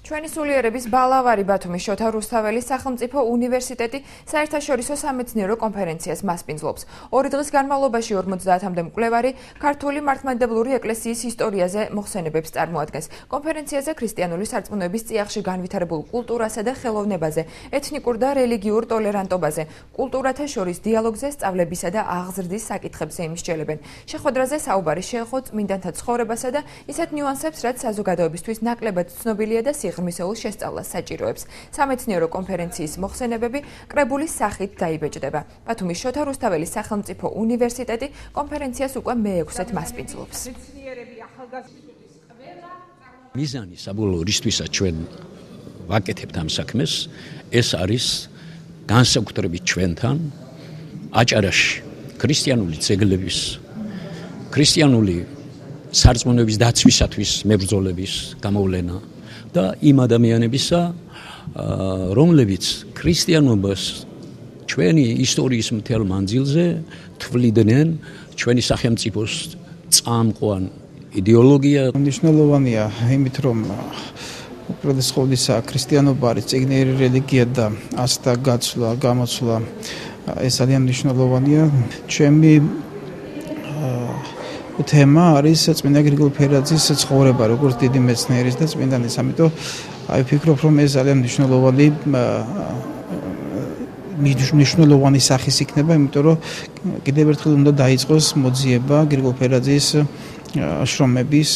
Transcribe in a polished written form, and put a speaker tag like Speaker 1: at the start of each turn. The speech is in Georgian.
Speaker 1: ჩვენი სულიერების ბალავარი ბათუმის შოთა რუსთაველის სახელმწიფო უნივერსიტეტი საერთაშორისო სამეცნიერო კონფერენციას მასპინძლობს. 2 დღის განმავლობაში 50-მდე მკვლევარი ქართული მართლმადიდებლური ეკლესიის ისტორიაზე მოხსენებებს წარმოადგენს. კონფერენციაზე ქრისტიანული სარწმუნოების წიაღში განვითარებულ კულტურასა და ხელოვნებაზე, ეთნიკურ და რელიგიურ ტოლერანტობაზე, კულტურათა შორის დიალოგზე, სწავლებისა და აღზრდის საკითხებზე იმსჯელებენ. შეხვედრაზე საუბარი შეეხო წმინდანთა ცხოვრებასა და ისეთ ნიუანსებს, რაც საზოგადოებისთვის ნაკლებად ცნობილია და ღმისეულ შესწავლას საჭიროებს. სამეცნიერო კონფერენციის მოხსენებები კრებულის სახით დაიბეჭდება. ბათუმის შოთა რუსთაველის სახელმწიფო უნივერსიტეტი კონფერენციას უკვე მე-6-ად მასპინძლობს.
Speaker 2: მიზანი საბოლოო რისთვისაც ჩვენ ვაკეთებთ ამ საქმეს, ეს არის განსაკუთრებით ჩვენთან აჭარაში ქრისტიანული ძეგლების, ქრისტიანული სარწმუნოების დაცვისათვის მებრძოლების გამოვლენა და იმ ადამიანებისა, რომლებიც ქრისტიანობას ჩვენი ისტორიის მთელ მანძილზე თვლიდნენ ჩვენი სახელმწიფოს წამყვან იდეოლოგია.
Speaker 3: მნიშვნელოვანია იმით, რომ უპირველეს ყოვლისა ქრისტიანობა არის წიგნიერი რელიგია და ასთა გაცვლა, გამოცვლა ეს ძალიან მნიშვნელოვანია. ჩემი თემა არის წმინდა გრიგოლ ფერაძის ცხოვრება, როგორც დიდი მეცნიერის და წმინდანის. ამიტომ ვფიქრობ, რომ ეს ძალიან მნიშვნელოვანი სახის იქნება, იმიტომ რომ კიდევ ერთხელ უნდა დაიწყოს მოძიება გრიგოლ ფერაძის შრომების